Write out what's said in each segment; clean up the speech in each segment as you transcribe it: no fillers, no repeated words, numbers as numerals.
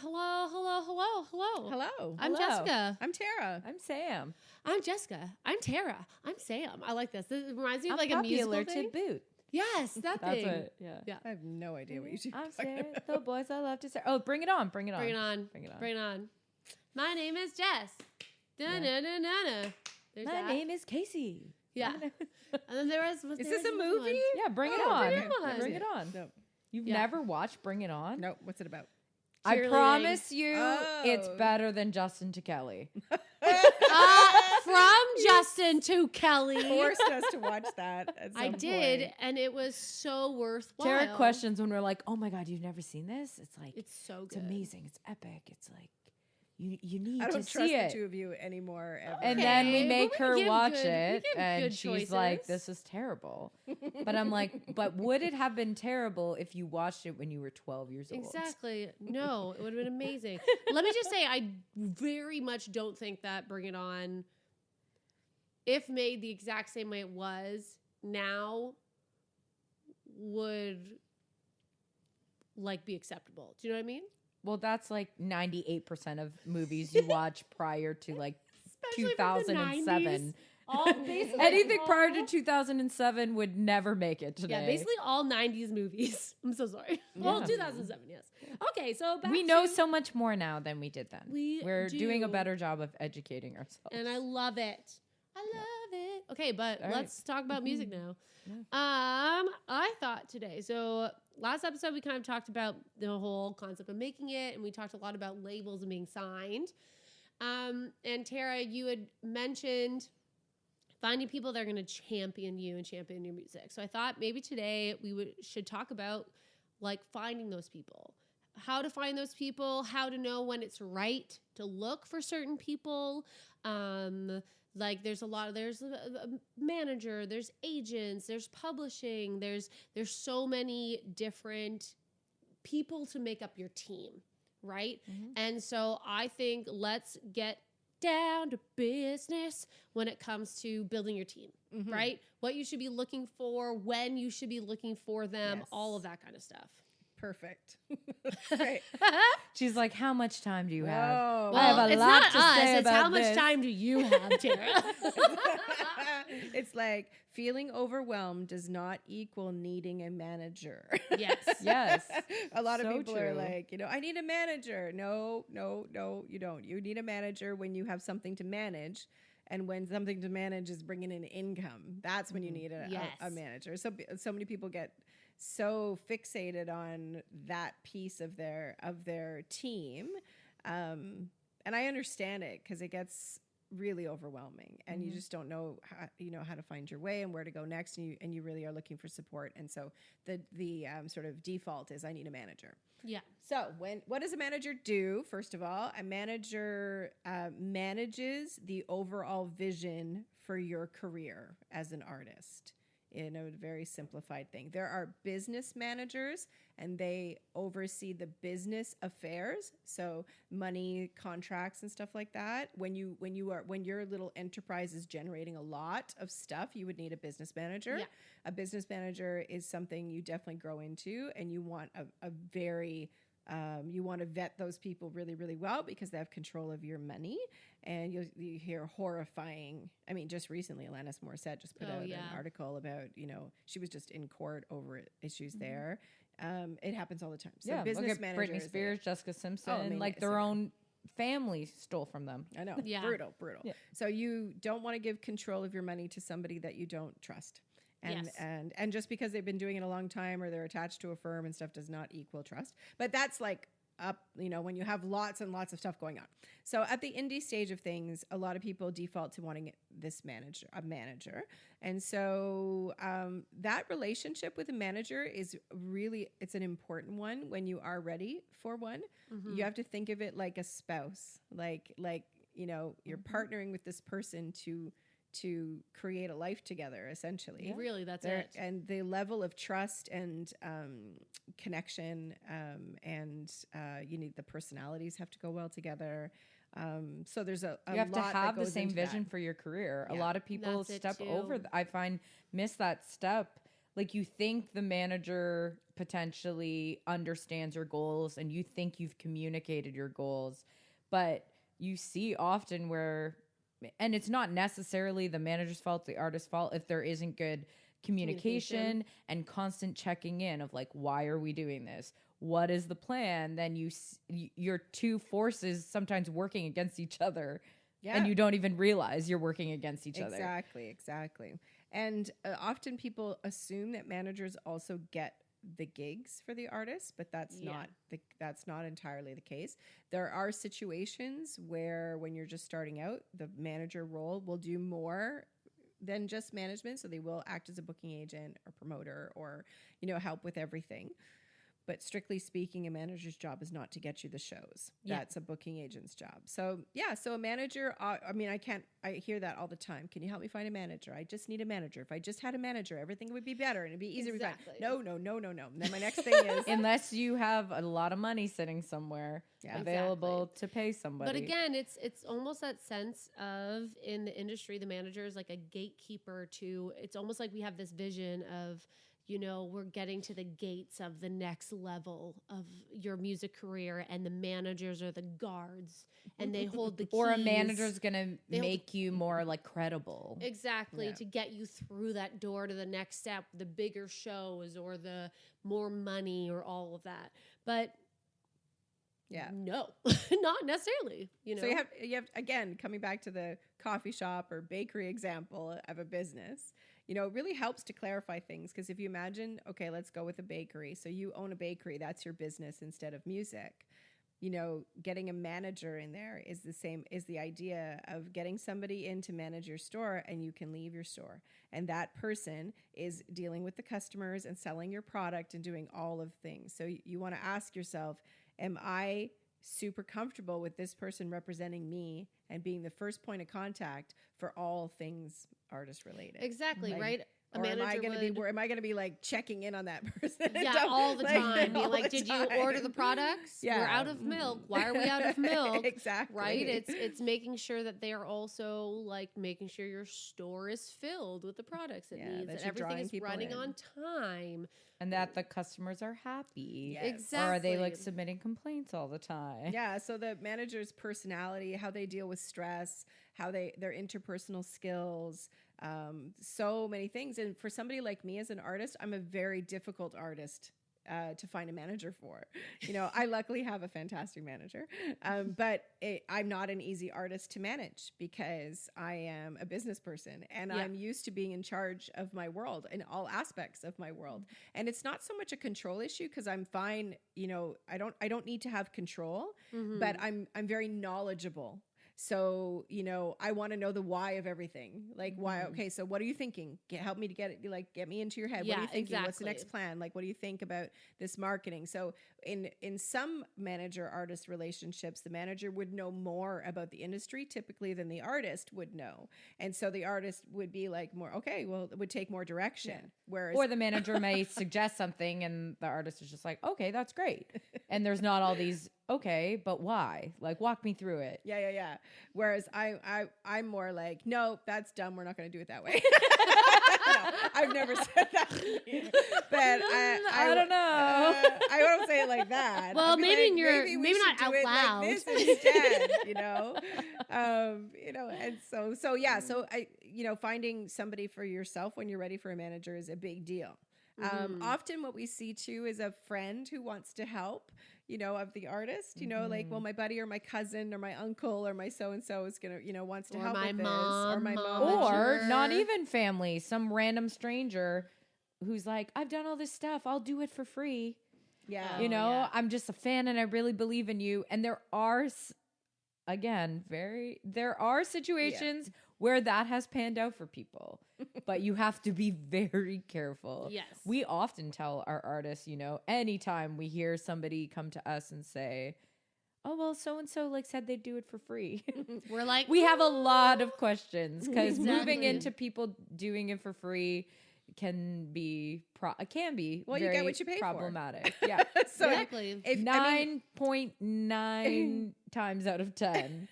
Hello. I'm Jessica. I'm Tara. I'm Sam. I'm Jessica. I'm Tara. I'm Sam. I like this. This reminds me of I'm like a musical popular thing. to boot. Yes, that That's thing. it. Yeah. Yeah. I have no idea what you I'm Sarah. The boys I love to say. Oh, bring it on. Bring it on. Bring it on. Bring it on. Bring it on. My name is Jess. Yeah. Da-na-na-na-na. There's My that. name is Casey. Yeah. And then there was Is there this was a another movie? one. Yeah, bring it Oh, on. bring it on. Bring it on. No. You've Yeah. never watched Bring It On? No. What's it about? I Cheerleading. promise you, it's Oh. better than Justin to Kelly. From Justin to Kelly. Forced us to watch that at some I did, point. and it was so worthwhile. Tara questions when we're like, "Oh my god, you've never seen this?" It's like It's so it's good. amazing. It's epic. It's like you need I to don't trust see the it. two of you anymore. Ever. And then we Okay, make but we her give watch good- we it, give and good she's like, choices. "This is terrible." But I'm like, "But would it have been terrible if you watched it when you were 12 years old?" Exactly. No, it would have been amazing. Let me just say, I very much don't think that Bring It On, if made the exact same way it was now, would like be acceptable. Do you know what I mean? Well, that's like 98% of movies you watch prior to like Especially from the 2007. 90s. All basically Anything prior all- to 2007 would never make it today. Yeah, basically all 90s movies. I'm so sorry. Well, Yeah. 2007, yes. Okay, so back we know to, so much more now than we did then. We're doing a do. better job of educating ourselves. And I love it. I love it. Okay, but All right. let's talk about music now. Yeah. I thought today. So last episode we kind of talked about the whole concept of making it, and we talked a lot about labels and being signed. And Tara, you had mentioned finding people that are going to champion you and champion your music. So I thought maybe today we should talk about like finding those people. How to find those people, how to know when it's right to look for certain people. Like there's a manager, there's agents, there's publishing, there's so many different people to make up your team, right? Mhm. And so I think let's get down to business when it comes to building your team, Mhm. right? What you should be looking for, when you should be looking for them, Yes. all of that kind of stuff. Perfect. Great. She's like, "How much time do you have?" Whoa. I have Well, a it's lot not to us. say It's how about much this. time do you have, Tara? It's like feeling overwhelmed does not equal needing a manager. Yes. Yes. A lot of So people are true. like, I need a manager. No, you don't. You need a manager when you have something to manage. And when something to manage is bringing in income, that's when you need a Yes. manager. So many people get so fixated on that piece of their team, and I understand it because it gets really overwhelming, and you just don't know how to find your way and where to go next, and you really are looking for support. And so the sort of default is I need a manager. Yeah. So what does a manager do? First of all, a manager manages the overall vision for your career as an artist in a very simplified thing. There are business managers, and they oversee the business affairs. So money, contracts, and stuff like that. When your little enterprise is generating a lot of stuff, you would need a business manager. Yeah. A business manager is something you definitely grow into, and you want a very you want to vet those people really, really well because they have control of your money. And you hear horrifying. I mean, just recently, Alanis Morissette just put out an article about, she was just in court over issues there. It happens all the time. So Yeah, business look at managers. Britney Spears, Jessica Simpson, I mean, like their own family stole from them. I know. Yeah. Brutal. Yeah. So you don't want to give control of your money to somebody that you don't trust. And, Yes. and just because they've been doing it a long time or they're attached to a firm and stuff does not equal trust. But that's like up, when you have lots and lots of stuff going on. So at the indie stage of things, a lot of people default to wanting a manager. And so that relationship with a manager is really, it's an important one when you are ready for one. Mm-hmm. You have to think of it like a spouse, like you're partnering with this person to create a life together, essentially. Really, that's There, it. and the level of trust and connection, and you need the personalities have to go well together. So there's a You have to lot that have the goes same into vision that. for your career. A Yeah. lot of people That's it step too. over. I find miss that step Like you think the manager potentially understands your goals and you think you've communicated your goals, but you see often where, and it's not necessarily the manager's fault, the artist's fault, if there isn't good communication and constant checking in of like, why are we doing this? What is the plan? Then your two forces sometimes working against each other. Yeah. And you don't even realize you're working against each other. Exactly. And often people assume that managers also get the gigs for the artists, but that's not entirely the case. There are situations where when you're just starting out, the manager role will do more than just management. So they will act as a booking agent or promoter or, help with everything. But strictly speaking, a manager's job is not to get you the shows. Yeah. That's a booking agent's job. So so a manager, I hear that all the time. Can you help me find a manager? I just need a manager. If I just had a manager, everything would be better and it'd be easier. Exactly. No. And then my next thing is. Unless you have a lot of money sitting somewhere available to pay somebody. But again, it's almost that sense of, in the industry, the manager is like a gatekeeper to, it's almost like we have this vision of, we're getting to the gates of the next level of your music career, and the managers are the guards, and they hold the keys. Or a manager's going to make you more like credible. Exactly, to get you through that door to the next step, the bigger shows or the more money or all of that. But no, not necessarily. So you have again, coming back to the coffee shop or bakery example of a business. It really helps to clarify things, because if you imagine, okay, let's go with a bakery. So you own a bakery, that's your business instead of music. Getting a manager in there is the same, is the idea of getting somebody in to manage your store, and you can leave your store. And that person is dealing with the customers and selling your product and doing all of things. So you want to ask yourself, am I super comfortable with this person representing me and being the first point of contact for all things artist related? Exactly, right? Or am I going to be like checking in on that person? Yeah, all the time. Being like, did you order the products? Yeah. We're out of milk. Why are we out of milk? Exactly. Right? It's making sure that they are also like making sure your store is filled with the products it needs, that everything is running on time. And that the customers are happy. Yes. Exactly. Or are they like submitting complaints all the time? Yeah. So the manager's personality, how they deal with stress, their interpersonal skills, so many things. And for somebody like me as an artist, I'm a very difficult artist to find a manager for. I luckily have a fantastic manager, but I'm not an easy artist to manage, because I am a business person and I'm used to being in charge of my world and all aspects of my world. And it's not so much a control issue, because I'm fine. I don't need to have control, but I'm very knowledgeable. So, I want to know the why of everything. Like, why? Okay, so what are you thinking? Help me to get me into your head. What are you thinking? Exactly. What's the next plan? Like, what do you think about this marketing? So in some manager-artist relationships, the manager would know more about the industry typically than the artist would know. And so the artist would be like it would take more direction. Yeah. Whereas, or the manager may suggest something and the artist is just like, okay, that's great. And there's not all these, okay, but why? Like, walk me through it. Yeah. Whereas I'm more like, no, that's dumb. We're not going to do it that way. No, I've never said that. But I don't know. I won't say it like that. Well, maybe not out loud. Like this instead, and so I, finding somebody for yourself when you're ready for a manager is a big deal. Often what we see too is a friend who wants to help, of the artist, like, well, my buddy or my cousin or my uncle or my so-and-so is going to, wants to help with this, or my mom. Or not even family, some random stranger who's like, I've done all this stuff. I'll do it for free. Yeah. I'm just a fan and I really believe in you. And there are, there are situations where that has panned out for people, but you have to be very careful. Yes. We often tell our artists, anytime we hear somebody come to us and say, oh, well, so-and-so said they'd do it for free. We're like, we have a lot of questions, because moving into people doing it for free can be well, very you get what you pay problematic. For. Yeah. So exactly. 9.9 times out of 10.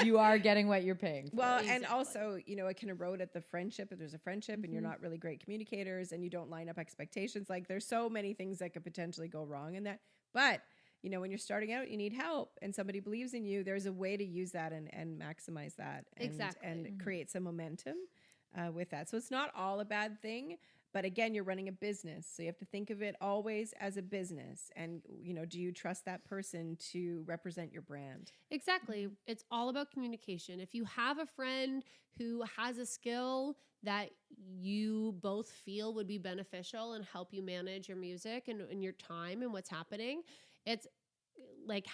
You are getting what you're paying for. Well, and Exactly. also, it can erode at the friendship if there's a friendship and you're not really great communicators and you don't line up expectations. Like there's so many things that could potentially go wrong in that. But, when you're starting out, you need help and somebody believes in you. There's a way to use that and maximize that and create some momentum with that. So it's not all a bad thing. But again, you're running a business. So you have to think of it always as a business. And, do you trust that person to represent your brand? Exactly. It's all about communication. If you have a friend who has a skill that you both feel would be beneficial and help you manage your music and your time and what's happening, it's like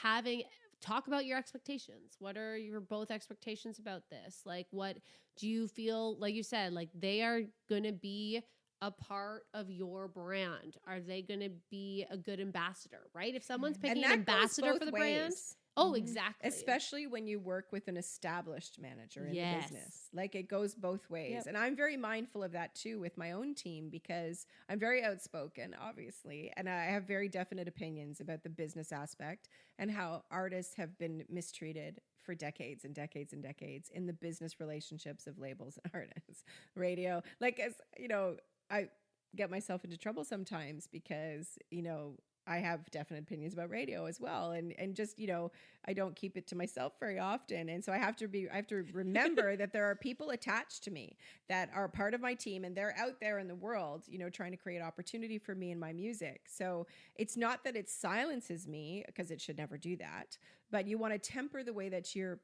talk about your expectations. What are your both expectations about this? Like, what do you feel, like you said, like they are going to be a part of your brand? Are they going to be a good ambassador, right? If someone's picking an ambassador for the brand. Oh, exactly. Especially when you work with an established manager in the business. Like it goes both ways. Yep. And I'm very mindful of that too with my own team because I'm very outspoken, obviously. And I have very definite opinions about the business aspect and how artists have been mistreated for decades and decades and decades in the business relationships of labels and artists, radio. Like, as I get myself into trouble sometimes because, I have definite opinions about radio as well. And just, I don't keep it to myself very often. And so I have to remember that there are people attached to me that are part of my team and they're out there in the world, trying to create opportunity for me and my music. So it's not that it silences me because it should never do that, but you want to temper the way that you're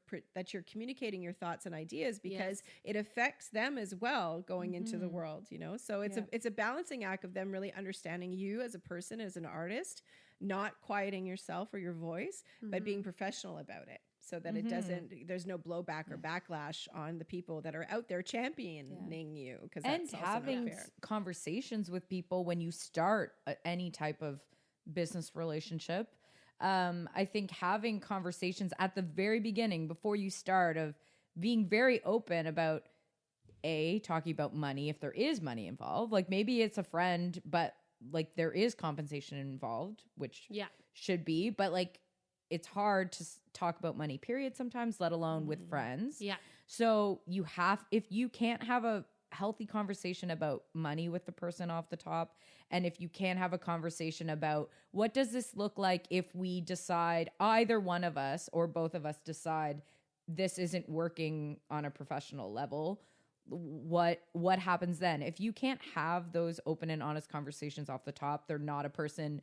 communicating your thoughts and ideas because it affects them as well going into the world, So it's a balancing act of them really understanding you as a person, as an artist, not quieting yourself or your voice, but being professional about it so that there's no blowback or backlash on the people that are out there championing you. Because that's and also having not fair. conversations with people when you start any type of business relationship. I think having conversations at the very beginning before you start of being very open about talking about money, if there is money involved, like maybe it's a friend, but like there is compensation involved, which should be, but like it's hard to talk about money period sometimes, let alone with friends. Yeah. So if you can't have a healthy conversation about money with the person off the top, and if you can't have a conversation about what does this look like if we decide, either one of us or both of us decide this isn't working on a professional level, what happens then? If you can't have those open and honest conversations off the top, they're not a person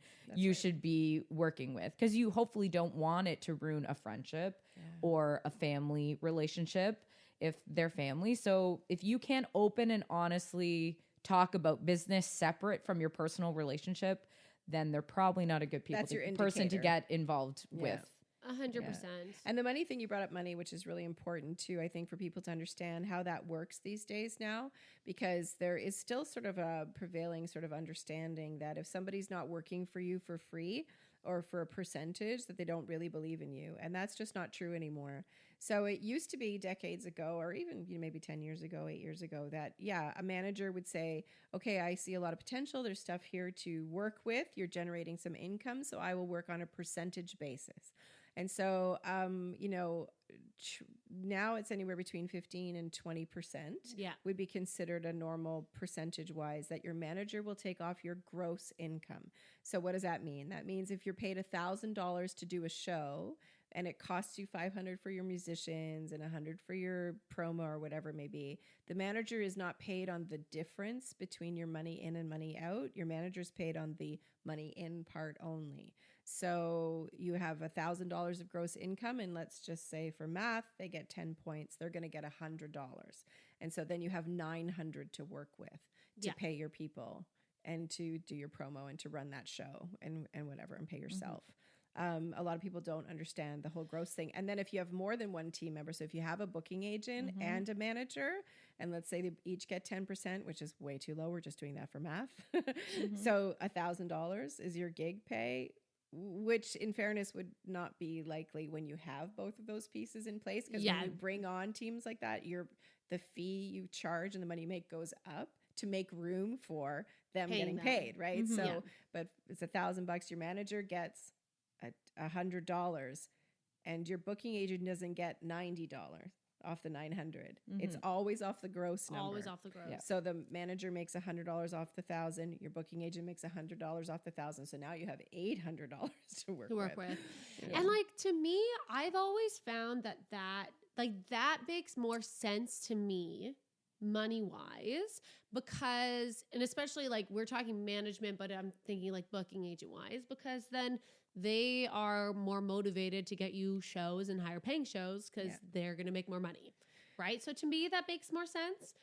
should be working with, because you hopefully don't want it to ruin a friendship or a family relationship if they're family. So if you can't open and honestly talk about business separate from your personal relationship, then they're probably not a good person to get involved with. 100%. And the money thing, you brought up money, which is really important too, I think, for people to understand how that works these days now, because there is still sort of a prevailing sort of understanding that if somebody's not working for you for free or for a percentage, that they don't really believe in you. And that's just not true anymore. So it used to be decades ago, or even maybe 10 years ago, 8 years ago, that, a manager would say, okay, I see a lot of potential. There's stuff here to work with. You're generating some income, so I will work on a percentage basis. And so, now it's anywhere between 15 and 20% would be considered a normal percentage-wise that your manager will take off your gross income. So what does that mean? That means if you're paid $1,000 to do a show and it costs you $500 for your musicians and $100 for your promo or whatever it may be, the manager is not paid on the difference between your money in and money out. Your manager's paid on the money in part only. So you have $1,000 of gross income, and let's just say for math, they get 10 points. They're going to get $100. And so then you have $900 to work with to pay your people and to do your promo and to run that show and whatever and pay yourself. A lot of people don't understand the whole gross thing. And then if you have more than one team member, so if you have a booking agent and a manager, and let's say they each get 10%, which is way too low. We're just doing that for math. So $1,000 is your gig pay, which in fairness would not be likely when you have both of those pieces in place. Because when you bring on teams like that, the fee you charge and the money you make goes up to make room for them getting paid, right? So, but it's $1,000. Your manager gets $100. and your booking agent doesn't get $90 off the 900. It's always off the gross number. Always off the gross. Yeah. So the manager makes $100 off the 1,000. Your booking agent makes $100 off the 1,000. So now you have $800 to work with. Yeah. And like, to me, I've always found that makes more sense to me money wise, because, and especially like we're talking management, but I'm thinking like booking agent wise, because then they are more motivated to get you shows and higher paying shows because they're going to make more money. Right. So to me, that makes more sense.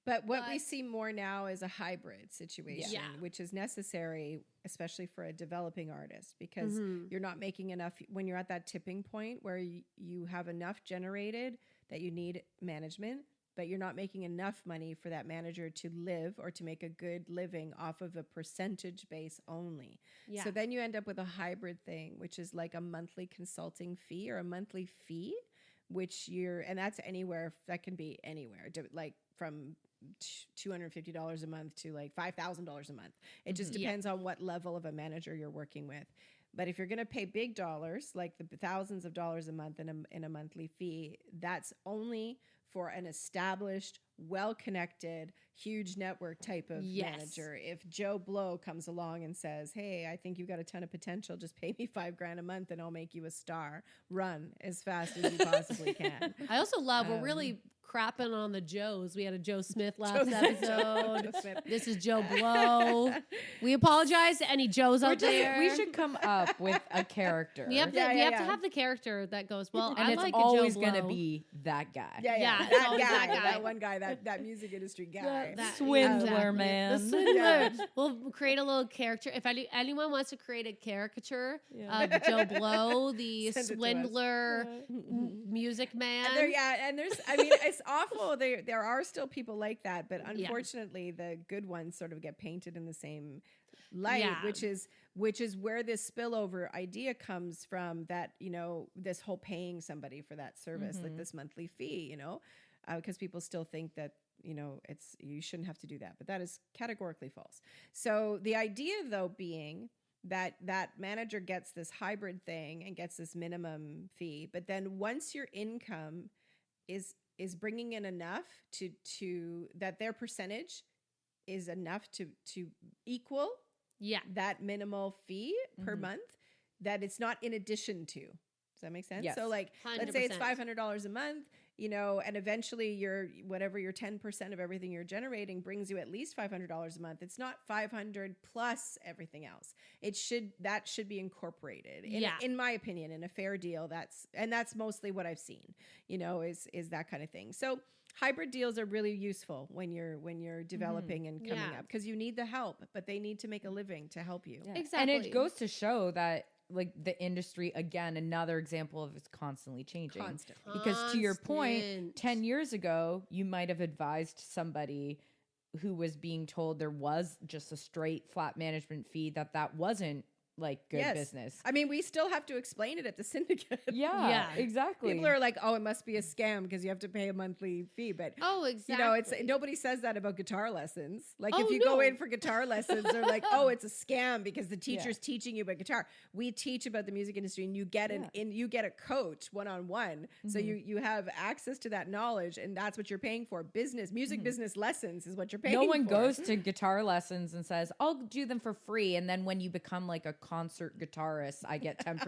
But what we see more now is a hybrid situation, Yeah. which is necessary, especially for a developing artist, because you're not making enough when you're at that tipping point where you have enough generated that you need management, but you're not making enough money for that manager to live or to make a good living off of a percentage base only. Yeah. So then you end up with a hybrid thing, which is like a monthly consulting fee or a monthly fee, and that's anywhere, that can be anywhere, like from $250 a month to like $5,000 a month. It just depends on what level of a manager you're working with. But if you're going to pay big dollars, like the thousands of dollars a month in a monthly fee, that's only for an established, well-connected, huge network type of manager. If Joe Blow comes along and says, hey, I think you've got a ton of potential, just pay me $5,000 a month and I'll make you a star. Run as fast as you possibly can. I also love, we're really crapping on the Joes. We had a Joe Smith last episode. This is Joe Blow. We apologize to any Joes out there. We should come up with a character. We have to have the character that goes, well, and I it's like always a Joe Blow. going to be that guy. That one guy, that music industry guy. That Swindler, man. The swindler. We'll create a little character. If anyone wants to create a caricature of Joe Blow, the swindler music man. And there's, I mean, it's awful. There are still people like that, but unfortunately, the good ones sort of get painted in the same light, which is where this spillover idea comes from. That, you know, this whole paying somebody for that service, like this monthly fee, you know, because people still think that, you know, you shouldn't have to do that, but that is categorically false. So the idea, though, being that manager gets this hybrid thing and gets this minimum fee, but then once your income is bringing in enough to that their percentage is enough to equal that minimal fee per month, that it's not in addition to. Does that make sense? Yes. So like, 100%. let's say it's $500 a month, you know, and eventually your 10% of everything you're generating brings you at least $500 a month. It's not 500 plus everything else. That should be incorporated. In my opinion, in a fair deal. That's mostly what I've seen, you know, is that kind of thing. So hybrid deals are really useful when you're developing and coming up, because you need the help, but they need to make a living to help you. Yeah. Exactly. And it goes to show that, like, the industry, again, another example of it's constantly changing. Because to your point, 10 years ago, you might have advised somebody who was being told there was just a straight flat management fee that wasn't like good business. I mean, we still have to explain it at the syndicate. Yeah, exactly. People are like, oh, it must be a scam because you have to pay a monthly fee. But exactly. you know, nobody says that about guitar lessons. Like if you go in for guitar lessons, they're like, oh, it's a scam because the teacher's teaching you about guitar. We teach about the music industry, and you get you get a coach one-on-one. So you have access to that knowledge, and that's what you're paying for. Music business lessons is what you're paying for. No one goes to guitar lessons and says, I'll do them for free, and then when you become like a concert guitarist, I get 10%.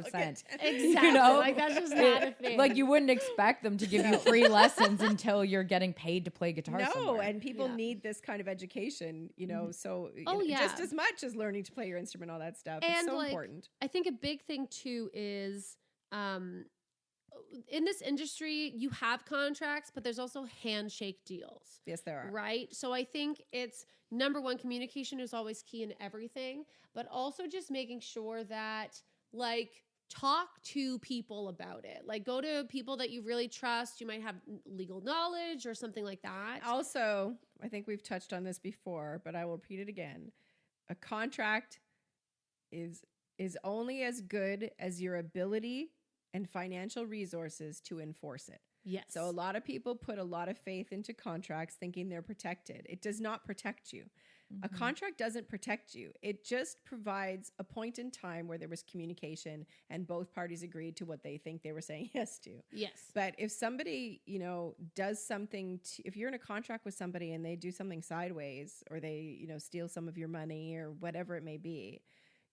Exactly. You know? Like, that's just not a thing. Like, you wouldn't expect them to give you free lessons until you're getting paid to play guitar somewhere. And people need this kind of education, you know, so just as much as learning to play your instrument, all that stuff. And it's so important. I think a big thing too is in this industry, you have contracts, but there's also handshake deals. Yes, there are. Right? So I think it's number one, communication is always key in everything, but also just making sure that, like, talk to people about it. Like, go to people that you really trust. You might have legal knowledge or something like that. Also, I think we've touched on this before, but I will repeat it again. A contract is only as good as your ability and financial resources to enforce it. Yes. So a lot of people put a lot of faith into contracts thinking they're protected. It does not protect you. A contract doesn't protect you. It just provides a point in time where there was communication and both parties agreed to what they think they were saying yes to. Yes. But if somebody, does something, if you're in a contract with somebody and they do something sideways or they, steal some of your money or whatever it may be,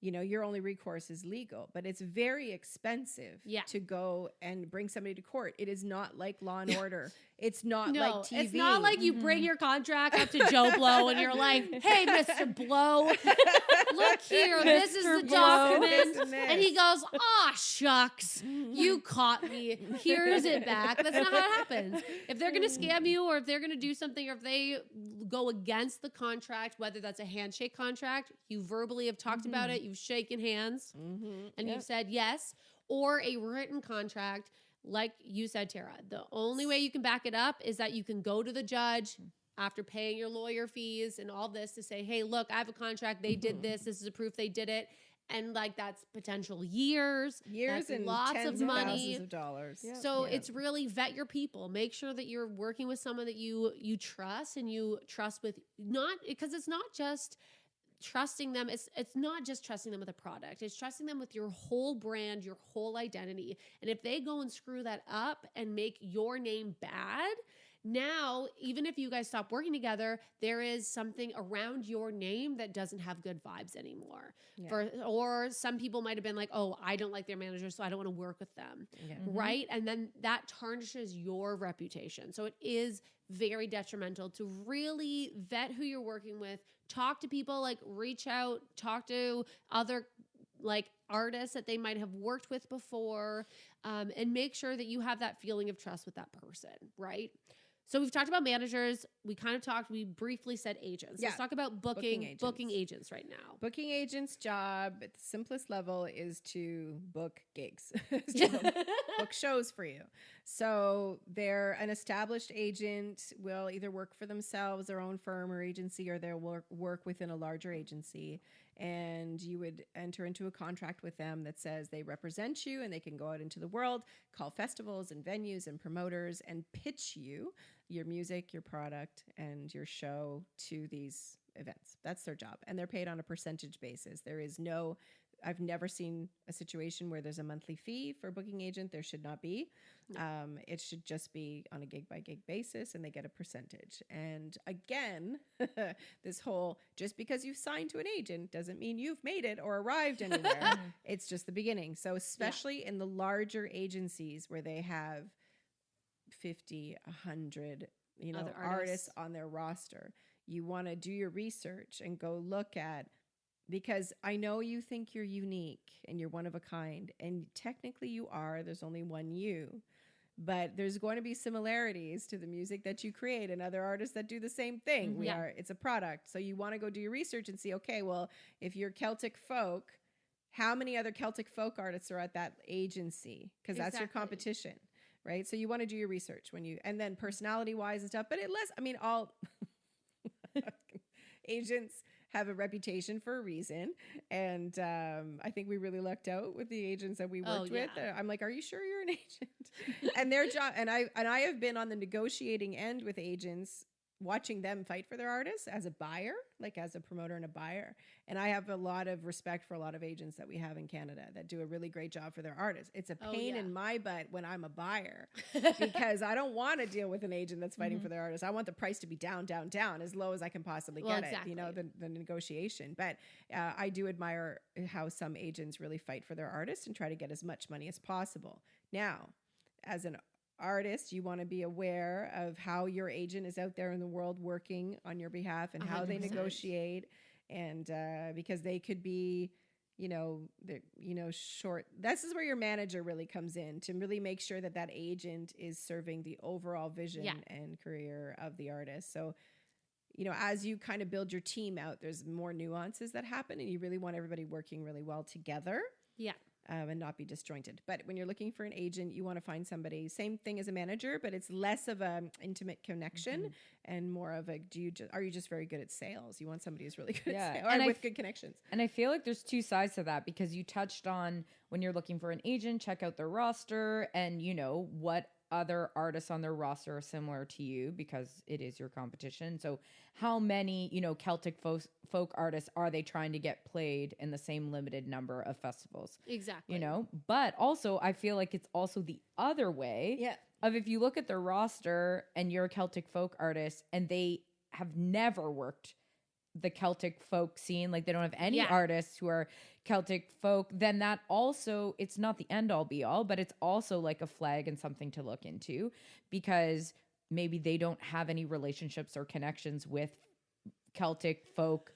your only recourse is legal, but it's very expensive to go and bring somebody to court. It is not like Law and Order. It's not like TV. It's not like you bring your contract up to Joe Blow and you're like, hey, Mr. Blow, look here. This is the document. And he goes, aw, shucks. You caught me. Here's it back. That's not how it happens. If they're going to scam you or if they're going to do something or if they go against the contract, whether that's a handshake contract, you verbally have talked about it, you've shaken hands, and you've said yes, or a written contract, like you said, Tara, the only way you can back it up is that you can go to the judge after paying your lawyer fees and all this to say, hey, look, I have a contract. They did this. This is a proof they did it. And like that's potential years that's and lots tens of money, thousands of dollars. Yeah. So it's really vet your people. Make sure that you're working with someone that you trust and you trust with, not because it's not just trusting them. It's not just trusting them with a product. It's trusting them with your whole brand, your whole identity. And if they go and screw that up and make your name bad, now, even if you guys stop working together, there is something around your name that doesn't have good vibes anymore. Yeah. Or some people might have been like, oh, I don't like their manager, so I don't want to work with them. Yeah. Right? And then that tarnishes your reputation. So it is very detrimental to really vet who you're working with, talk to people, like reach out, talk to other like artists that they might have worked with before, and make sure that you have that feeling of trust with that person, right? So we've talked about managers. We briefly said agents. Yeah. Let's talk about booking agents right now. Booking agents' job at the simplest level is to book gigs, book shows for you. So they're an established agent, will either work for themselves, their own firm or agency, or they'll work within a larger agency. And you would enter into a contract with them that says they represent you and they can go out into the world, call festivals and venues and promoters and pitch you your music, your product, and your show to these events. That's their job. And they're paid on a percentage basis. I've never seen a situation where there's a monthly fee for a booking agent. There should not be. No. It should just be on a gig by gig basis and they get a percentage. And again, this whole, just because you've signed to an agent doesn't mean you've made it or arrived anywhere. It's just the beginning. So especially in the larger agencies where they have 50, 100, artists on their roster, you want to do your research and go look at, because I know you think you're unique and you're one of a kind, and technically you are. There's only one you, but there's going to be similarities to the music that you create and other artists that do the same thing. It's a product. So you want to go do your research and see, okay, well, if you're Celtic folk, how many other Celtic folk artists are at that agency? Because that's your competition, right? So you want to do your research and then personality wise and stuff, but all agents have a reputation for a reason. And I think we really lucked out with the agents that we worked with. I'm like, are you sure you're an agent? And their job, and I have been on the negotiating end with agents, watching them fight for their artists as a buyer, like as a promoter and a buyer. And I have a lot of respect for a lot of agents that we have in Canada that do a really great job for their artists. It's a pain in my butt when I'm a buyer because I don't want to deal with an agent that's fighting for their artists. I want the price to be down, down, down, as low as I can possibly get it, the negotiation. But I do admire how some agents really fight for their artists and try to get as much money as possible. Now, as an artist, you want to be aware of how your agent is out there in the world working on your behalf and how 100%. They negotiate, and because they could be short. This is where your manager really comes in to really make sure that agent is serving the overall vision and career of the artist. So as you kind of build your team out, there's more nuances that happen, and you really want everybody working really well together. And not be disjointed. But when you're looking for an agent, you want to find somebody, same thing as a manager, but it's less of an intimate connection and more of are you just very good at sales? You want somebody who's really good at sales, with good connections. And I feel like there's two sides to that, because you touched on when you're looking for an agent, check out their roster and what other artists on their roster are similar to you because it is your competition. So how many, Celtic folk artists are they trying to get played in the same limited number of festivals? Exactly. But also I feel like it's also the other way. Yeah. Of if you look at their roster and you're a Celtic folk artist and they have never worked the Celtic folk scene, like they don't have any artists who are Celtic folk, then that also, it's not the end all be all, but it's also like a flag and something to look into, because maybe they don't have any relationships or connections with Celtic folk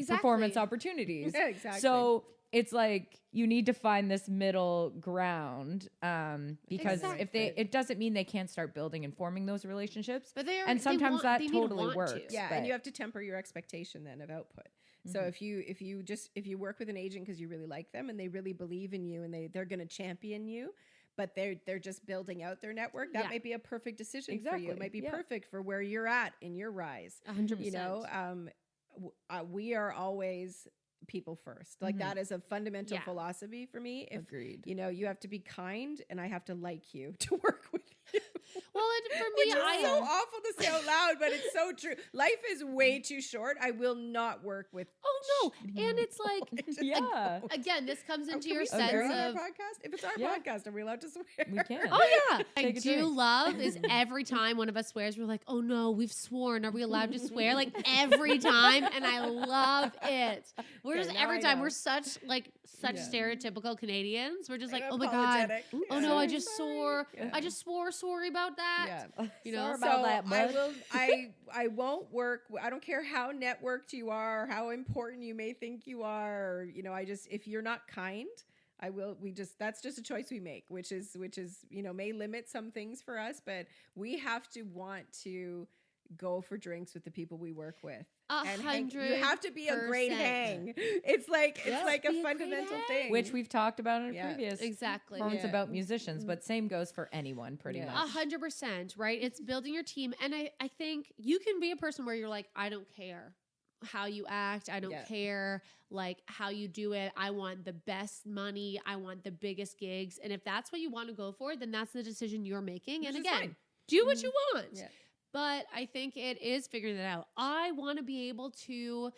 performance opportunities. Yeah, exactly. So it's like you need to find this middle ground, because if it doesn't mean they can't start building and forming those relationships, but and sometimes that totally works. Yeah, but and you have to temper your expectation then of output. So if you work with an agent because you really like them and they really believe in you and they're going to champion you, but they're just building out their network, that might be a perfect decision for you. It might be perfect for where you're at in your rise. 100%. We are always people first. Like that is a fundamental philosophy for me. Agreed. You have to be kind and I have to like you to work with you. Well, and for me, Which is so awful to say out loud, but it's so true. Life is way too short. I will not work with. Oh no, and it's like, Yeah. again, this comes into your Can we sense swear on our of. podcast? If it's our Yeah. podcast, are we allowed to swear? We can. Oh yeah, I Take a do drink. love is every time one of us swears, we're like, oh no, we've sworn. Are we allowed to swear? Like every time, and I love it. We're Okay, just now every I time know. we're such stereotypical Canadians. We're just like, And oh my god, apologetic. oh no, I just swore. Yeah. I just swore. Sorry about that. Yeah. Sorry So about that, I bud. will. I won't work. I don't care how networked you are, or how important you may think you are. Or, if you're not kind, I will. That's just a choice we make, which is may limit some things for us, but we have to want to go for drinks with the people we work with. You have to be a great 100%. hang. It's like Be a a great fundamental hang. thing, Which we've talked about in a Yeah. previous Exactly. performance Yeah. about musicians, but same goes for anyone pretty Yeah. much. 100%, right? It's building your team. And I think you can be a person where you're like, I don't care how you act. I don't Yeah. care like how you do it. I want the best money. I want the biggest gigs. And if that's what you want to go for, then that's the decision you're making. And Which is again, fine. do what you want. Yeah. But I think it is figuring that out. I want to be able to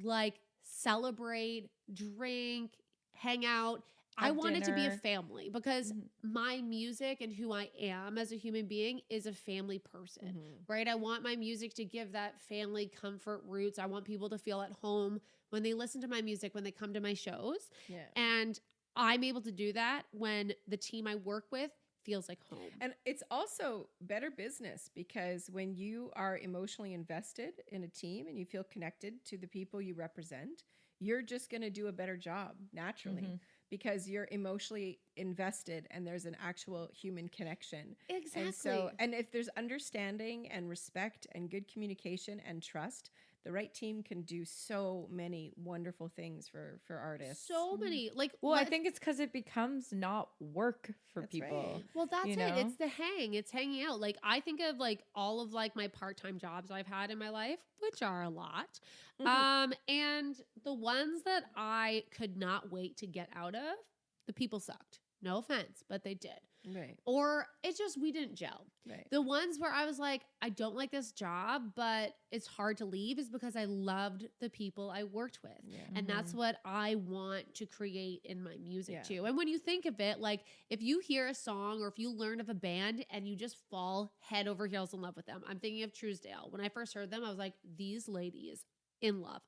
like celebrate, drink, hang out. I Have want it to be a dinner. family because Mm-hmm. my music and who I am as a human being is a family person, Mhm. right? I want my music to give that family comfort roots. I want people to feel at home when they listen to my music, when they come to my shows. Yeah. And I'm able to do that when the team I work with feels like home. And it's also better business because when you are emotionally invested in a team and you feel connected to the people you represent, you're just going to do a better job naturally because you're emotionally invested and there's an actual human connection. Exactly. And if there's understanding and respect and good communication and trust, the right team can do so many wonderful things for artists. So many. Like, Well, I think it's because it becomes not work for That's people. right. well, that's you it. know? It's the hang. It's hanging out. Like I think of like all of like my part-time jobs I've had in my life, which are a lot. And the ones that I could not wait to get out of, the people sucked. No offense, but they did. Right. Or it's just we didn't gel. Right. The ones where I was like, I don't like this job, but it's hard to leave is because I loved the people I worked with. Yeah. And that's what I want to create in my music Yeah. too. And when you think of it, like if you hear a song or if you learn of a band and you just fall head over heels in love with them, I'm thinking of Truesdale. When I first heard them, I was like, these ladies in love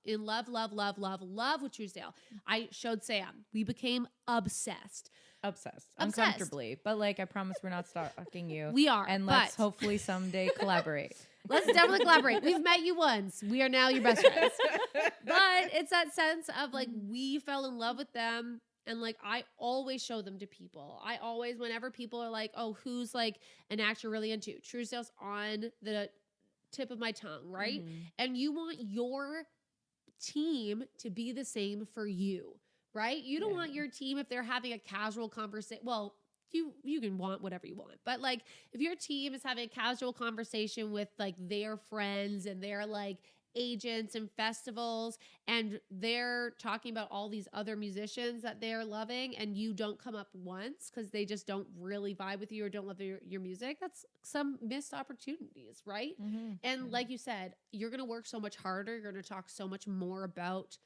with Truesdale. I showed Sam. We became obsessed. Obsessed. Obsessed. Uncomfortably. But like, I promise we're not stalking you. We are. And but let's hopefully someday collaborate. let's definitely collaborate. We've met you once. We are now your best friends. But it's that sense of like we fell in love with them. And like I always show them to people. I always, whenever people are like, oh, who's like an actor really into? Truesdale's on the tip of my tongue, right? And you want your team to be the same for you, right? You don't Yeah. want your team if they're having a casual conversation. Well, you can want whatever you want. But like if your team is having a casual conversation with like their friends and they're like agents and festivals, and they're talking about all these other musicians that they're loving, and you don't come up once because they just don't really vibe with you or don't love your music. That's some missed opportunities, right? And like you said, you're going to work so much harder. You're going to talk so much more about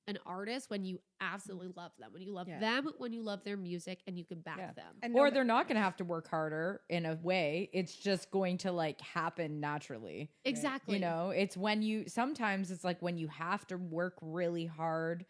an artist when you absolutely love them, when you love them, when you love their music and you can back them. And or they're not going to have to work harder in a way. It's just going to like happen naturally. Exactly. You know, it's when you, sometimes it's like when you have to work really hard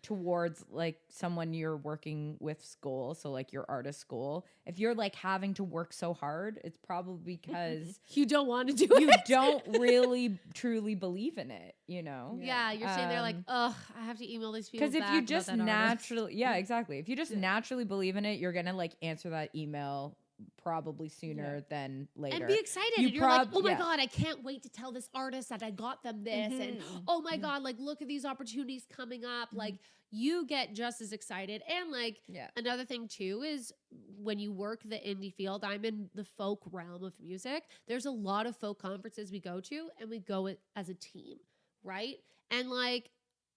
towards like someone you're working with school. So like your artist school, if you're like having to work so hard, it's probably because you don't want to do you it. don't really truly believe in it, you know? Yeah, you're sitting there like, ugh, I have to email these people. Because if you just about that artist. naturally, exactly. If you just naturally believe in it, you're gonna like answer that email probably sooner than later. And be excited. You and you're like, oh my God, I can't wait to tell this artist that I got them this. And oh my God, like look at these opportunities coming up. Like you get just as excited. And like another thing too is when you work the indie field, I'm in the folk realm of music. There's a lot of folk conferences we go to and we go as a team, right? And like,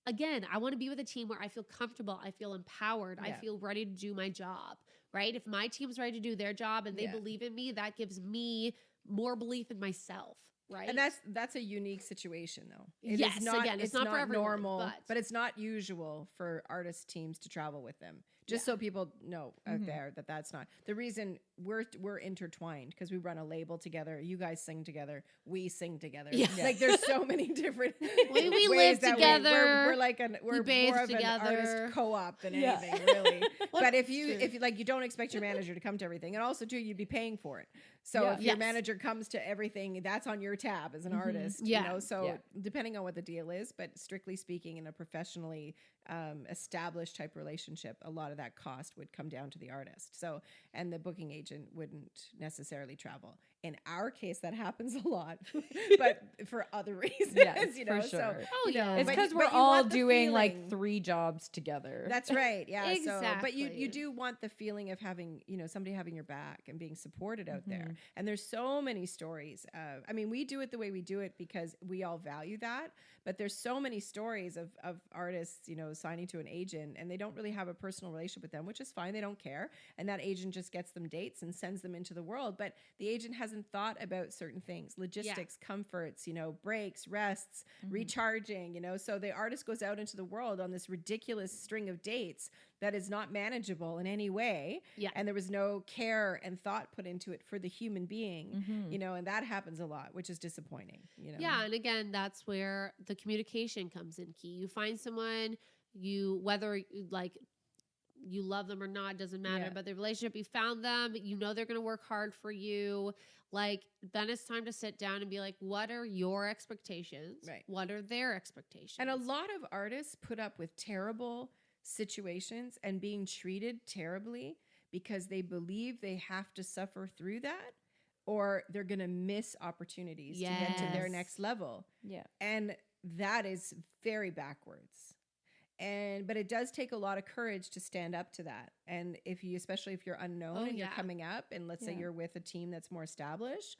again, I want to be with a team where I feel comfortable. I feel empowered. I feel ready to do my job, right? If my team's ready to do their job and they believe in me, that gives me more belief in myself, right? And that's a unique situation, though. Yes, is not, again, it's not for everyone, normal, but it's not usual for artist teams to travel with them. Just so people know out there that that's not the reason we're intertwined, because we run a label together. You guys sing together. We sing together. Yeah. Like there's so many different we ways live that together. We're like we're more of together. an artist co-op than anything really. But if you like, you don't expect your manager to come to everything, and also too, you'd be paying for it. So if your manager comes to everything, that's on your tab as an artist. You know, so depending on what the deal is, but strictly speaking, in a professionally established type relationship, a lot of that cost would come down to the artist. So, and the booking agent wouldn't necessarily travel. In our case, that happens a lot, but for other reasons, you know. For sure. So, it's because we're all doing like 3 jobs together. That's right. Yeah. Exactly. So, but you do want the feeling of having, you know, somebody having your back and being supported out there. And there's so many stories. I mean, we do it the way we do it because we all value that. But there's so many stories of artists, you know, signing to an agent and they don't really have a personal relationship with them, which is fine. They don't care. And that agent just gets them dates and sends them into the world. But the agent hasn't thought about certain things, logistics, comforts, you know, breaks, rests, recharging, you know. So the artist goes out into the world on this ridiculous string of dates that is not manageable in any way. Yeah. And there was no care and thought put into it for the human being, you know, and that happens a lot, which is disappointing, you know. Yeah. And again, that's where the communication comes in key. You find someone, whether like you love them or not, doesn't matter, but the relationship, you found them, you know, they're going to work hard for you. Like, then it's time to sit down and be like, what are your expectations? Right. What are their expectations? And a lot of artists put up with terrible situations and being treated terribly because they believe they have to suffer through that, or they're going to miss opportunities to get to their next level. Yeah. And that is very backwards. But it does take a lot of courage to stand up to that. And especially if you're unknown and you're coming up, and let's say you're with a team that's more established,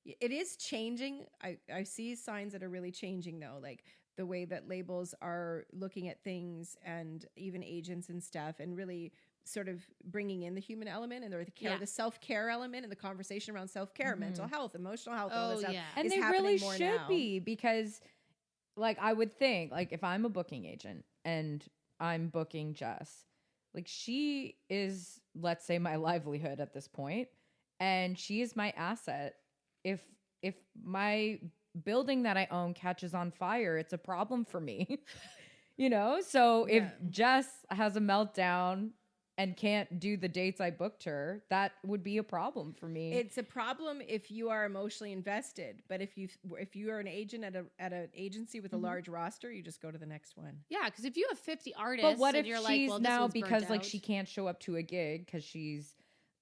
it is changing. I see signs that are really changing though, like the way that labels are looking at things and even agents and stuff, and really sort of bringing in the human element and the self-care element and the conversation around self-care, mental health, emotional health, all this stuff. And they really should be, because like I would think, like if I'm a booking agent and I'm booking Jess, like she is, let's say, my livelihood at this point, and she is my asset. If my building that I own catches on fire, it's a problem for me. You know? So if Jess has a meltdown and can't do the dates I booked her, that would be a problem for me. It's a problem if you are emotionally invested, but if you are an agent at an agency with a large roster, you just go to the next one. Yeah, because if you have 50 artists, but what if you're she's like, well, now because like she can't show up to a gig because she's,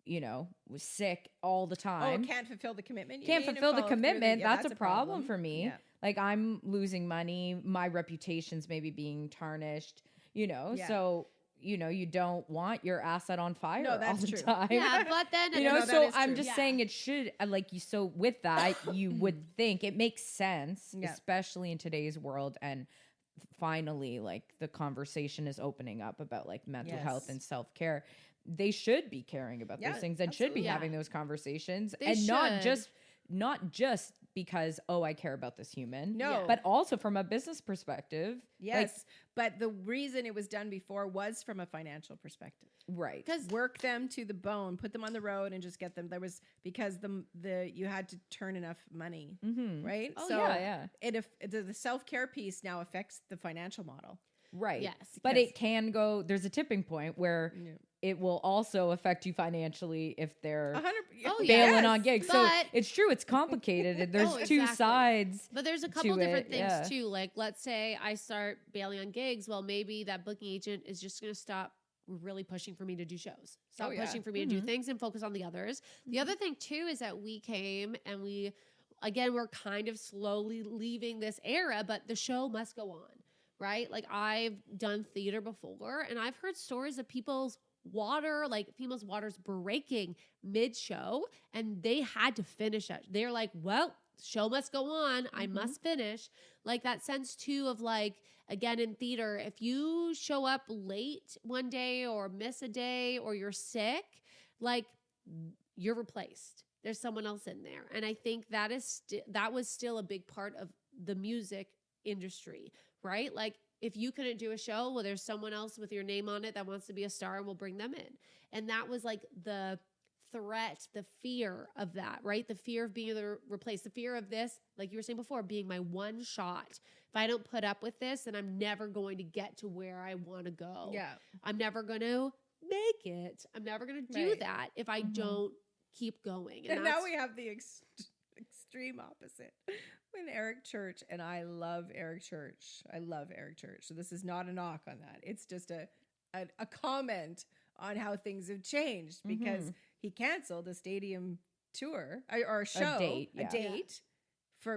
you know, was sick all the time. Oh, can't fulfill the commitment. Can't fulfill the commitment. That's a problem for me. Yeah. Like I'm losing money. My reputation's maybe being tarnished. You know, so. you don't want your asset on fire No, that's all the true. time. Yeah, but then You No, know, that so is I'm true. just Yeah. saying it should so with that you would think it makes sense, Yeah. especially in today's world. And finally, like, the conversation is opening up about like mental health Yes. and self-care. They should be caring about Yeah, those things and should be absolutely. having those conversations, They and not should. just because, oh, I care about this human, No. but also from a business perspective. Yes, but the reason it was done before was from a financial perspective. Right. because Work them to the bone, put them on the road, and just get them. There was because the you had to turn enough money, Mm-hmm. right? Oh, so yeah. it the self care piece now affects the financial model. Right. Yes. But Because- it can go, there's a tipping point where it will also affect you financially if they're 100. Oh, bailing yes, on gigs. So but- it's true, it's complicated. and There's Oh, two exactly. sides. But there's a couple to different it, things yeah. too. Like, let's say I start bailing on gigs. Well, maybe that booking agent is just going to stop really pushing for me to do shows. Stop Oh, yeah. pushing for me to do things and focus on the others. The other thing too is that we came and we're kind of slowly leaving this era, but the show must go on, right? Like, I've done theater before and I've heard stories of females' waters breaking mid-show and they had to finish it. They're like, well, show must go on. I must finish. Like, that sense too of like, again, in theater, if you show up late one day or miss a day or you're sick, like, you're replaced. There's someone else in there. And I think that was still a big part of the music industry, right? Like, if you couldn't do a show, well, there's someone else with your name on it that wants to be a star and we'll bring them in. And that was like the threat, the fear of that, right? The fear of being replaced, the fear of this, like you were saying before, being my one shot. If I don't put up with this, then I'm never going to get to where I want to go. Yeah. I'm never going to make it. I'm never going to do Right. that if I don't keep going. And now that's- we have the extreme opposite. When Eric Church, and I love Eric Church. So this is not a knock on that. It's just a comment on how things have changed because he canceled a stadium tour or a show, date, yeah.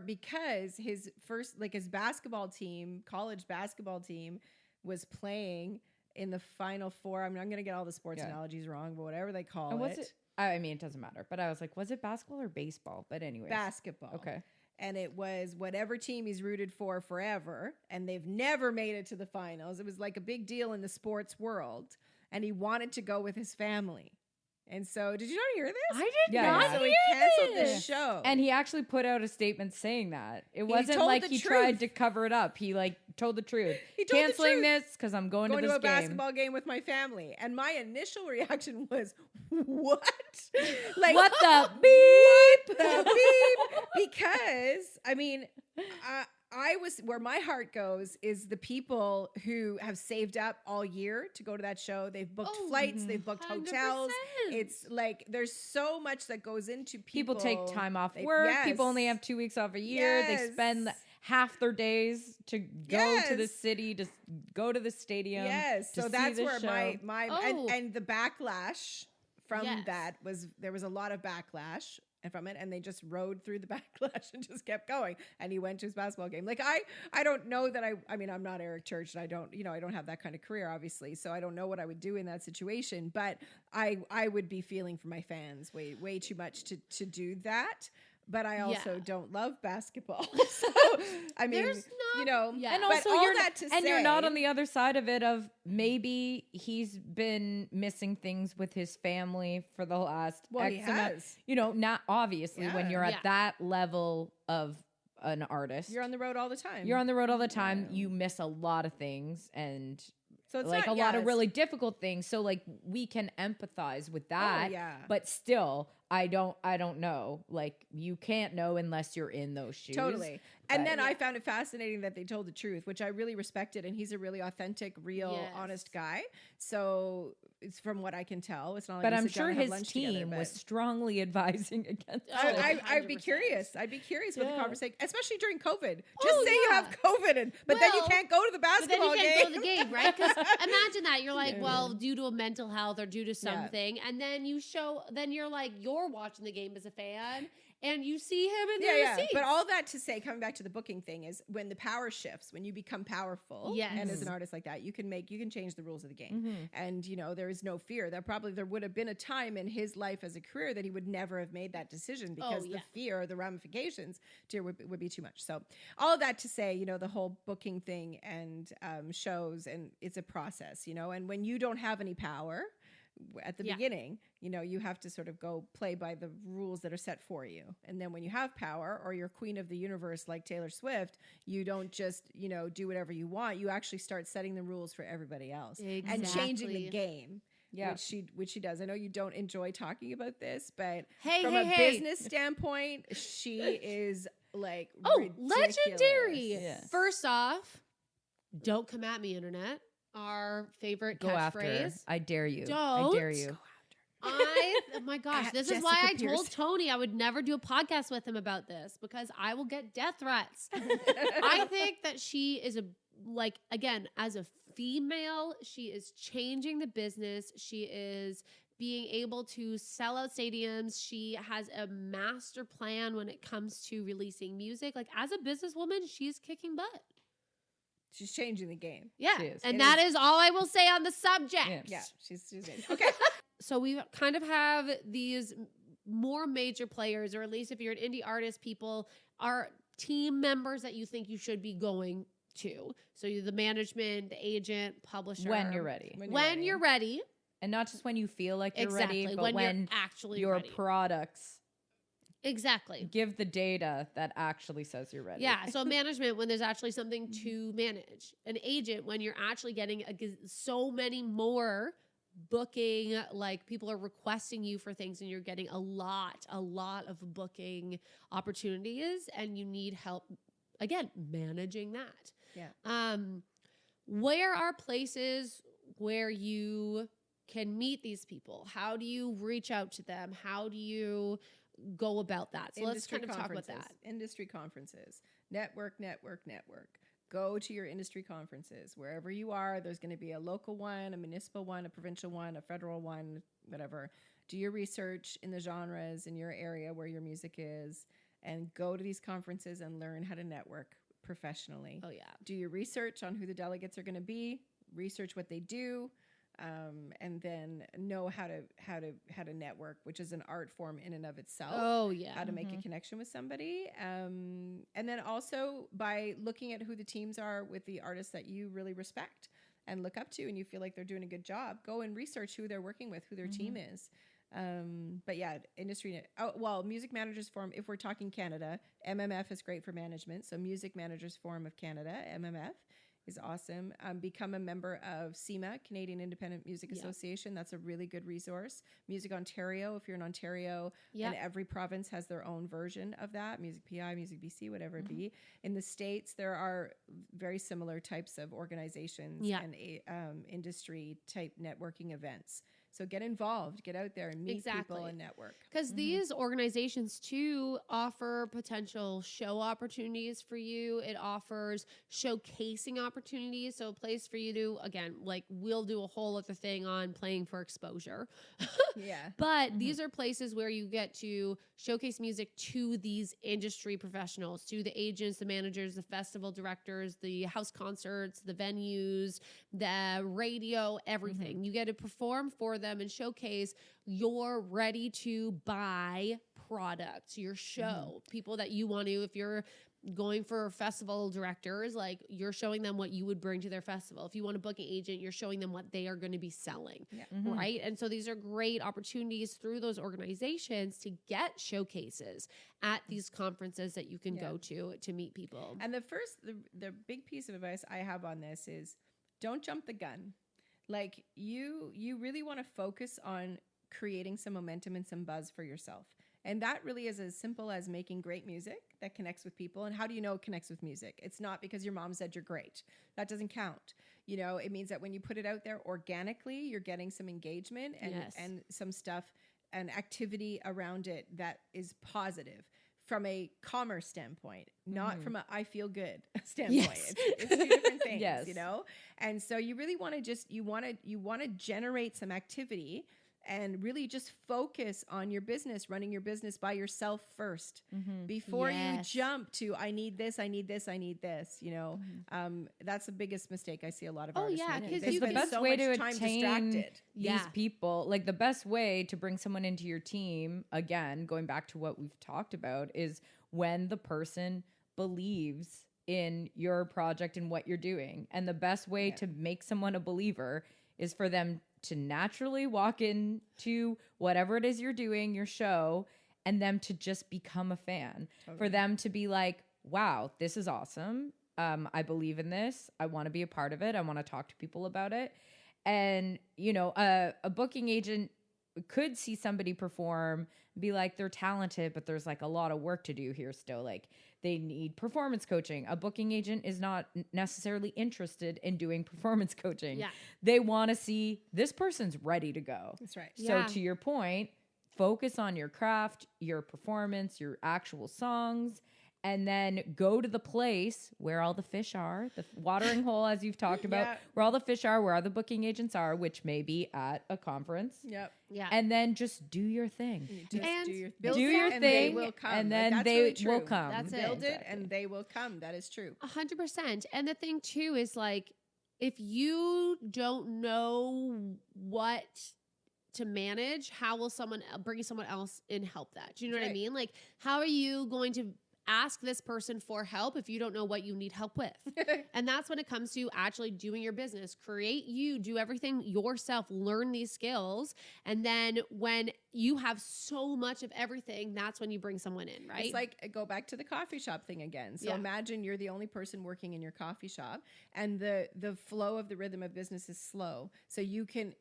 because his basketball team, college basketball team, was playing in the Final Four. I'm going to get all the sports analogies wrong, but whatever they call And it. I mean, it doesn't matter. But I was like, was it basketball or baseball? But anyways. Basketball. Okay. And it was whatever team he's rooted for forever. And they've never made it to the finals. It was like a big deal in the sports world. And he wanted to go with his family. And so, did you not hear this? I did Yeah, not yeah. So hear he canceled this. this show. And he actually put out a statement saying that. It wasn't told like the he truth. tried to cover it up. He like told the truth. He told the Canceling truth. this because I'm going to going this to a game. basketball game with my family. And my initial reaction was, what? Like, What the beep? the beep? Because, I mean, I was where my heart goes is the people who have saved up all year to go to that show. They've booked Oh, flights, they've booked 100%. hotels. It's like there's so much that goes into People take time off They- work. yes. People only have 2 weeks off a year. They spend Yes. half their days to go to the Yes. city, to go to the stadium. Yes, to so see that's the where show. my Oh. and the backlash from Yes. that was there was a lot of backlash from it, and they just rode through the backlash and just kept going. And he went to his basketball game. Like I don't know that I mean I'm not Eric Church, and I don't have that kind of career obviously, so I don't know what I would do in that situation. But I would be feeling for my fans way too much to do that. But I also Yeah. don't love basketball. So I mean, There's not- yeah. And but also, all you're that to you're not say- on the other side of it. Of maybe he's been missing things with his family for the last Well, he X amount. has. Not obviously when Yeah. you're Yeah. at that level of an artist. You're on the road all the time. You're on the road all the time. Yeah. You miss a lot of things and So it's like not, a lot of yes. really difficult things. So like we can empathize with that. yeah. But still, I don't know. Like you can't know unless you're in those shoes. Totally. And But- then I found it fascinating that they told the truth, which I really respected. And he's a really authentic, real, Yes. honest guy. So it's from what I can tell. It's not like But we I'm sit down sure and have his lunch together, team but- was strongly advising against. Oh, it. I'd be 100%. curious. I'd be curious what the Yeah. conversation, especially during COVID. Just Oh, say you yeah. have COVID, but then you Well, can't go to the But then basketball you can't game. go to the game, right? Because imagine that you're like, Yeah. well, due to a mental health or due to something, and then you're like, your you're watching the game as a fan and you see him in the seats. But all that to say, coming back to the booking thing, is when the power shifts, when you become powerful, and as an artist like that, you can change the rules of the game. And there is no fear that probably there would have been a time in his life as a career that he would never have made that decision because the fear, the ramifications would be too much. So all of that to say, the whole booking thing and shows, and it's a process, and when you don't have any power at the beginning, you have to sort of go play by the rules that are set for you. And then when you have power, or you're queen of the universe like Taylor Swift, you don't just, do whatever you want. You actually start setting the rules for everybody else and changing the game. Yeah, which she does. I know you don't enjoy talking about this, but from a business standpoint, she is like ridiculous. Legendary. Yeah. First off, don't come at me, internet. Our favorite catchphrase. I dare you. Don't. I dare you. Oh my gosh, this is why I told Tony I would never do a podcast with him about this, because I will get death threats. I think that she is again, as a female, she is changing the business. She is being able to sell out stadiums. She has a master plan when it comes to releasing music. Like, as a businesswoman, she's kicking butt. She's changing the game. Yeah. And that is all I will say on the subject. Yeah. She's okay. So we kind of have these more major players, or at least if you're an indie artist, people are team members that you think you should be going to. So you're the management, the agent, publisher. When you're ready. When you're ready. And not just when you feel like you're ready, but when you're actually your ready. Products give the data that actually says you're ready. Yeah. So management, when there's actually something to manage. An agent, when you're actually getting so many more booking, like people are requesting you for things and you're getting a lot of booking opportunities, and you need help, again, managing that. Yeah. Where are places where you can meet these people? How do you reach out to them? How do you go about that? So let's kind of talk about that. Industry conferences, network. Go to your industry conferences. Wherever you are, there's going to be a local one, a municipal one, a provincial one, a federal one, whatever. Do your research in the genres in your area where your music is, and go to these conferences and learn how to network professionally. Oh, yeah. Do your research on who the delegates are going to be, research what they do, and then know how to network, which is an art form in and of itself. Oh yeah, how to make a connection with somebody, and then also by looking at who the teams are with the artists that you really respect and look up to, and you feel like they're doing a good job. Go and research who they're working with, who their team is. But yeah, industry. Music Managers Forum. If we're talking Canada, MMF is great for management. So Music Managers Forum of Canada, MMF. Is awesome. Become a member of CIMA, Canadian Independent Music Association. That's a really good resource. Music Ontario, if you're in Ontario, and every province has their own version of that. Music PI, Music BC, whatever it be. In the States, there are very similar types of organizations and industry type networking events. So get involved, get out there and meet people and network. Because these organizations too offer potential show opportunities for you. It offers showcasing opportunities. So a place for you to, again, like we'll do a whole other thing on playing for exposure. But these are places where you get to showcase music to these industry professionals, to the agents, the managers, the festival directors, the house concerts, the venues, the radio, everything. You get to perform for them and showcase your ready to buy products, your show, people that you want to, if you're going for festival directors, like you're showing them what you would bring to their festival. If you want to book an agent, you're showing them what they are going to be selling, right? And so these are great opportunities through those organizations to get showcases at these conferences that you can go to meet people. And the big piece of advice I have on this is don't jump the gun. Like you really want to focus on creating some momentum and some buzz for yourself. And that really is as simple as making great music that connects with people. And how do you know it connects with music? It's not because your mom said you're great. That doesn't count. It means that when you put it out there organically, you're getting some engagement and some stuff and activity around it that is positive from a commerce standpoint, not from a I feel good standpoint. Yes. It's two different things, And so you really want to you want to generate some activity and really just focus on your business, running your business by yourself first before Yes. you jump to, I need this, I need this, I need this, you know. That's the biggest mistake I see a lot of Oh, artists yeah, making. 'cause They you the spend best so way much to time attain distracted. these Yeah. people, like the best way to bring someone into your team, again, going back to what we've talked about, is when the person believes in your project and what you're doing. And the best way to make someone a believer is for them to naturally walk into whatever it is you're doing, your show, and them to just become a fan. For them to be like, wow, this is awesome. I believe in this. I want to be a part of it. I want to talk to people about it. And, you know, a booking agent could see somebody perform, be like, they're talented, but there's like a lot of work to do here still. Like they need performance coaching. A booking agent is not necessarily interested in doing performance coaching. Yeah. They want to see this person's ready to go. That's right. Yeah. So to your point, focus on your craft, your performance, your actual songs, and then go to the place where all the fish are, the watering hole, as you've talked about, Yeah. where all the fish are, where all the booking agents are, which may be at a conference. Yep. Yeah. And then just do your thing. Just And do your, do build your it and they thing, will come. and Like, then that's they really true. will come. That's it. Build it Exactly. and they will come. That is true. 100%. And the thing too is like, if you don't know what to manage, how will someone bring someone else in help that? Do you know what I Right. mean? Like, how are you going to ask this person for help if you don't know what you need help with? And that's when it comes to actually doing your business. Do everything yourself, learn these skills. And then when you have so much of everything, that's when you bring someone in, right? It's like, go back to the coffee shop thing again. So Yeah. imagine you're the only person working in your coffee shop, and the flow of the rhythm of business is slow. So you can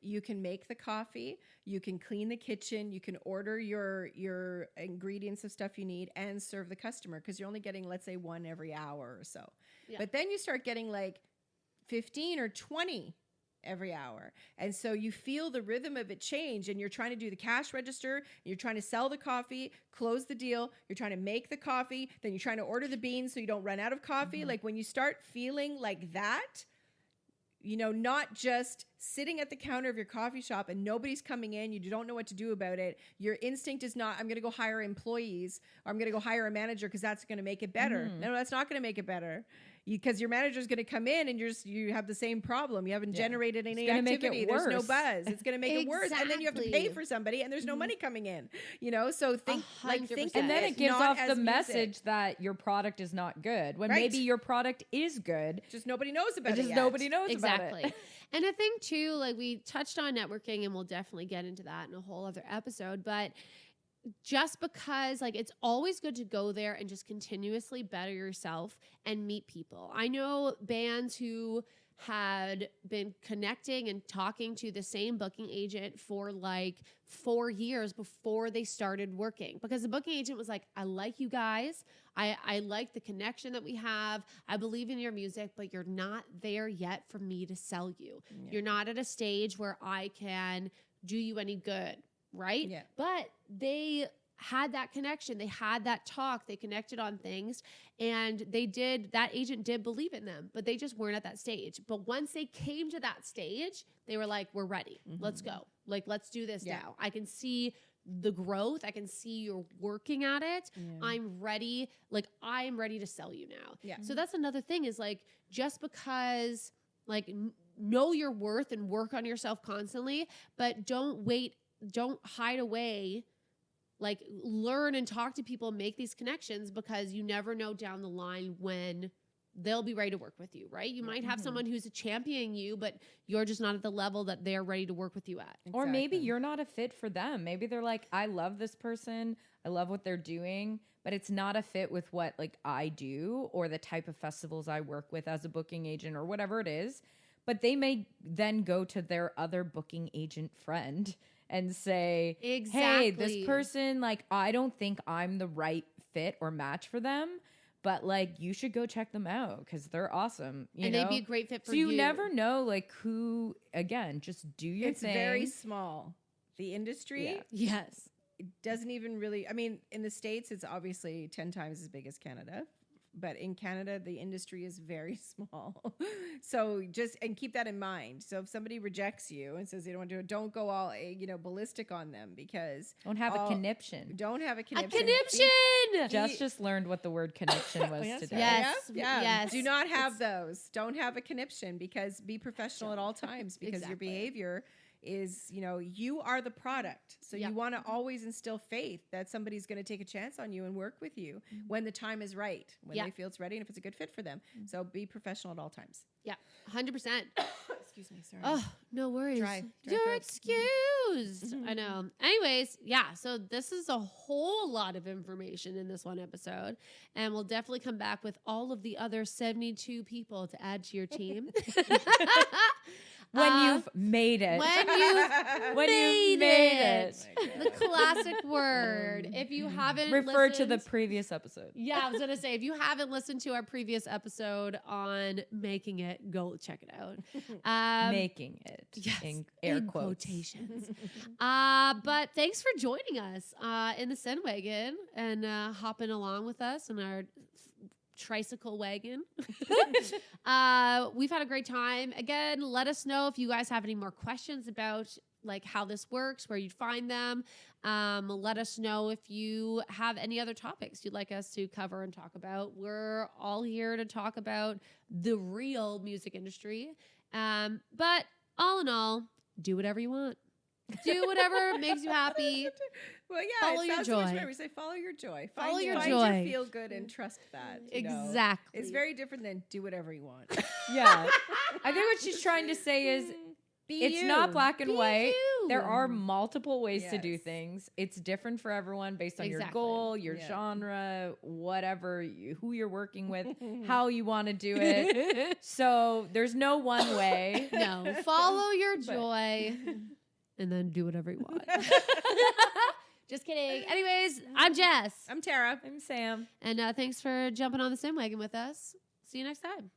make the coffee, you can clean the kitchen, you can order your ingredients of stuff you need, and serve the customer, because you're only getting, let's say, one every hour or so. Yeah. But then you start getting like 15 or 20 every hour. And so you feel the rhythm of it change, and you're trying to do the cash register, you're trying to sell the coffee, close the deal, you're trying to make the coffee, then you're trying to order the beans so you don't run out of coffee. Like when you start feeling like that, you know, not just sitting at the counter of your coffee shop and nobody's coming in, you don't know what to do about it. Your instinct is not, I'm going to go hire employees, or I'm going to go hire a manager because that's going to make it better. No, that's not going to make it better. Because your manager is going to come in and you have the same problem. You haven't generated any gonna make it activity. There's no worse. buzz. It's going to make it worse. And then you have to pay Exactly. for somebody, and there's no money coming in. You know, so think 100%. And then of it gives not off as the music. message that your product is not good, when Right. maybe your product is good. Just nobody knows about But it. just yet. nobody knows Exactly. about it. And I think too, like we touched on networking, and we'll definitely get into that in a whole other episode, but just because like it's always good to go there and just continuously better yourself and meet people. I know bands who had been connecting and talking to the same booking agent for like 4 years before they started working, because the booking agent was like, I like you guys. I like the connection that we have. I believe in your music, but you're not there yet for me to sell you. Yeah. You're not at a stage where I can do you any good, right? Yeah. But they had that connection. They had that talk. They connected on things, and that agent did believe in them, but they just weren't at that stage. But once they came to that stage, they were like, we're ready. Let's go. Like, let's do this Yeah. now. I can see the growth. I can see you're working at it. Yeah. I'm ready. Like, I'm ready to sell you now. Yeah. So that's another thing, is like, just because like know your worth and work on yourself constantly, but don't hide away. Like, learn and talk to people, make these connections, because you never know down the line when they'll be ready to work with you, right? You might have someone who's championing you, but you're just not at the level that they're ready to work with you at. Or maybe Exactly. you're not a fit for them. Maybe they're like, I love this person, I love what they're doing, but it's not a fit with what like I do or the type of festivals I work with as a booking agent or whatever it is. But they may then go to their other booking agent friend and say, hey, Exactly. this person, like, I don't think I'm the right fit or match for them, but like, you should go check them out because they're awesome. You And know? they'd be a great fit for So you never know, like, who, again, just do your It's thing. very small. The industry Yeah. Yes. it doesn't even really, I mean, in the States, it's obviously 10 times as big as Canada. but in Canada, the industry is very small. So and keep that in mind. So if somebody rejects you and says they don't want to do it, don't go all, ballistic on them, because Don't have a conniption. don't have a A conniption. conniption. Just learned what the word conniption was Yes, today. Yes. Yeah. Yes. Do not have those. Don't have a conniption, because be professional at all times, because your Exactly. behavior is, you are the product. So Yep. you want to always instill faith that somebody's going to take a chance on you and work with you when the time is right, when Yeah. they feel it's ready and if it's a good fit for them. So be professional at all times. Yeah, 100%. Excuse me. Sorry. Oh, no worries. Dry You're throat. excused. I know. Anyways, yeah, so this is a whole lot of information in this one episode. And we'll definitely come back with all of the other 72 people to add to your team. When you've made it. When you've made it. Oh my The God. classic word. If you haven't Refer to the listened- previous episode. Yeah, I was gonna say, if you haven't listened to our previous episode on making it, go check it out. Making it. Yes, In air in quotes. quotations. But thanks for joining us in the Syn Wagon and hopping along with us in our tricycle wagon. We've had a great time. Again, let us know if you guys have any more questions about like how this works, where you'd find them. Let us know if you have any other topics you'd like us to cover and talk about. We're all here to talk about the real music industry. But all in all, do whatever you want. Do whatever makes you happy. Well, yeah, Follow it your sounds so much joy. better. We say follow your joy. Follow your find joy. your feel good and trust that. Exactly. It's very different than do whatever you want. Yeah. I think what she's trying to say is Be it's you. not black and Be white. you. There are multiple ways to do Yes. things. It's different for everyone based on your Exactly. goal, your Yeah. genre, whatever, who you're working with, how you want to do it. So there's no one way. No, follow your But- joy and then do whatever you want. Just kidding. Anyways, I'm Jess. I'm Tara. I'm Sam. And thanks for jumping on the Syn Wagon with us. See you next time.